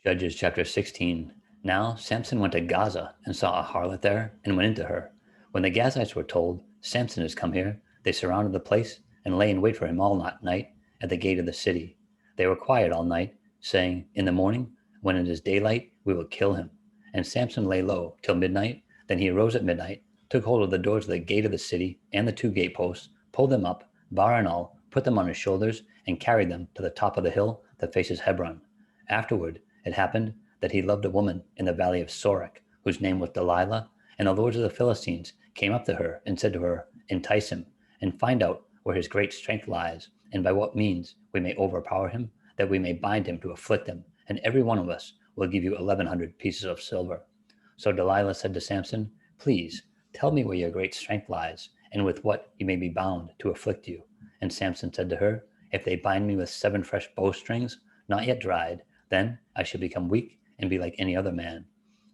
Judges chapter 16. Now Samson went to Gaza and saw a harlot there and went into her. When the Gazites were told, Samson has come here, they surrounded the place and lay in wait for him all night at the gate of the city. They were quiet all night, saying, in the morning, when it is daylight, we will kill him. And Samson lay low till midnight. Then he arose at midnight, took hold of the doors of the gate of the city and the two gateposts, pulled them up, bar and all, put them on his shoulders, and carried them to the top of the hill that faces Hebron. Afterward, it happened that he loved a woman in the valley of Sorek, whose name was Delilah, and the lords of the Philistines came up to her and said to her, entice him, and find out where his great strength lies, and by what means we may overpower him, that we may bind him to afflict him, and every one of us will give you 1,100 pieces of silver. So Delilah said to Samson, please, tell me where your great strength lies, and with what you may be bound to afflict you. And Samson said to her, if they bind me with 7 fresh bowstrings, not yet dried, then I shall become weak and be like any other man.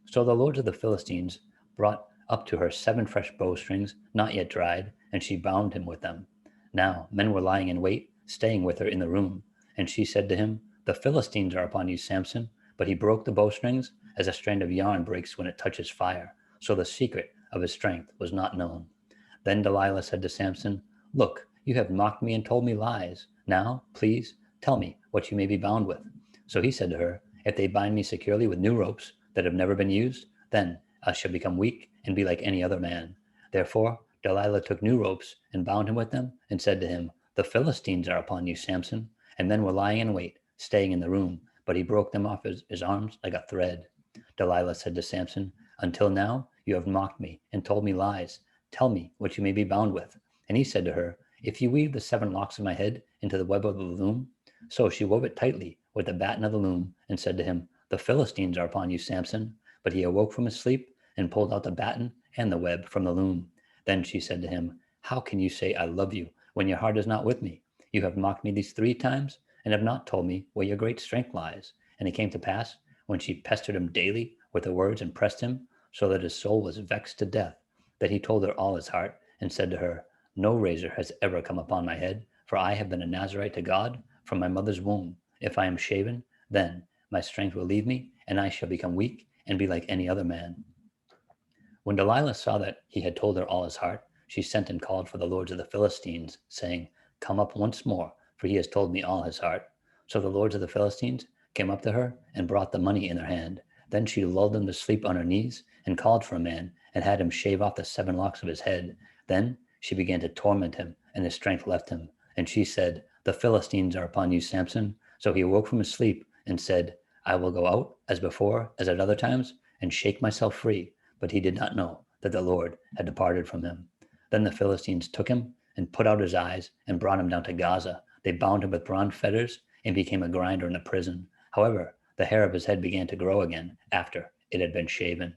So the lords of the Philistines brought up to her 7 fresh bowstrings, not yet dried, and she bound him with them. Now men were lying in wait, staying with her in the room. And she said to him, the Philistines are upon you, Samson. But he broke the bowstrings as a strand of yarn breaks when it touches fire. So the secret of his strength was not known. Then Delilah said to Samson, look, you have mocked me and told me lies. Now, please, tell me what you may be bound with. So he said to her, if they bind me securely with new ropes that have never been used, then I shall become weak and be like any other man. Therefore Delilah took new ropes and bound him with them and said to him, the Philistines are upon you, Samson. And men were lying in wait, staying in the room, but he broke them off his arms like a thread. Delilah said to Samson, until now you have mocked me and told me lies. Tell me what you may be bound with. And he said to her, if you weave the 7 locks of my head into the web of the loom. So she wove it tightly with the batten of the loom and said to him, the Philistines are upon you, Samson. But he awoke from his sleep and pulled out the batten and the web from the loom. Then she said to him, how can you say I love you when your heart is not with me? You have mocked me these 3 times and have not told me where your great strength lies. And it came to pass, when she pestered him daily with her words and pressed him, so that his soul was vexed to death, that he told her all his heart and said to her, no razor has ever come upon my head, for I have been a Nazarite to God from my mother's womb. If I am shaven, then my strength will leave me, and I shall become weak and be like any other man. When Delilah saw that he had told her all his heart, she sent and called for the lords of the Philistines, saying, come up once more, for he has told me all his heart. So the lords of the Philistines came up to her and brought the money in their hand. Then she lulled him to sleep on her knees and called for a man and had him shave off the 7 locks of his head. Then she began to torment him, and his strength left him. And she said, the Philistines are upon you, Samson. So he awoke from his sleep and said, I will go out as before, as at other times, and shake myself free. But he did not know that the Lord had departed from him. Then the Philistines took him and put out his eyes and brought him down to Gaza. They bound him with bronze fetters and became a grinder in the prison. However, the hair of his head began to grow again after it had been shaven.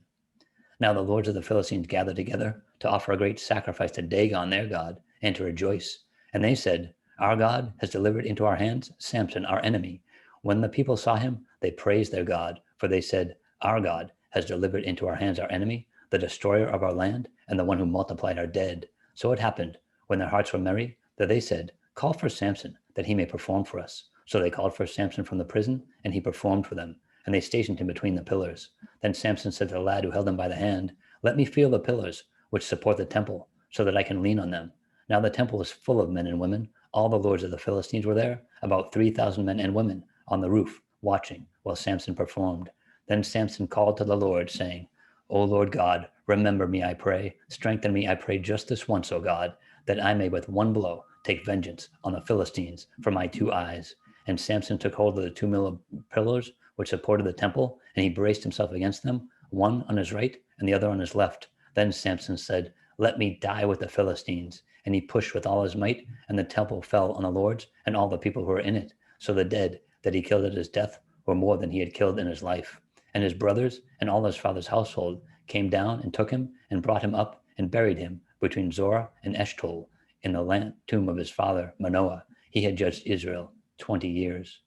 Now the lords of the Philistines gathered together to offer a great sacrifice to Dagon, their god, and to rejoice. And they said, our God has delivered into our hands Samson, our enemy. When the people saw him, they praised their God, for they said, our God has delivered into our hands our enemy, the destroyer of our land, and the one who multiplied our dead. So it happened, when their hearts were merry, that they said, call for Samson, that he may perform for us. So they called for Samson from the prison, and he performed for them. And they stationed him between the pillars. Then Samson said to the lad who held him by the hand, let me feel the pillars which support the temple, so that I can lean on them. Now the temple was full of men and women. All the lords of the Philistines were there, about 3,000 men and women, on the roof, watching while Samson performed. Then Samson called to the Lord, saying, O Lord God, remember me, I pray. Strengthen me, I pray, just this once, O God, that I may with one blow take vengeance on the Philistines for my 2 eyes. And Samson took hold of the 2 pillars which supported the temple, and he braced himself against them, one on his right and the other on his left. Then Samson said, let me die with the Philistines. And he pushed with all his might, and the temple fell on the lords and all the people who were in it. So the dead that he killed at his death were more than he had killed in his life. And his brothers and all his father's household came down and took him and brought him up and buried him between Zorah and Eshtaol in the tomb of his father Manoah. He had judged Israel 20 years.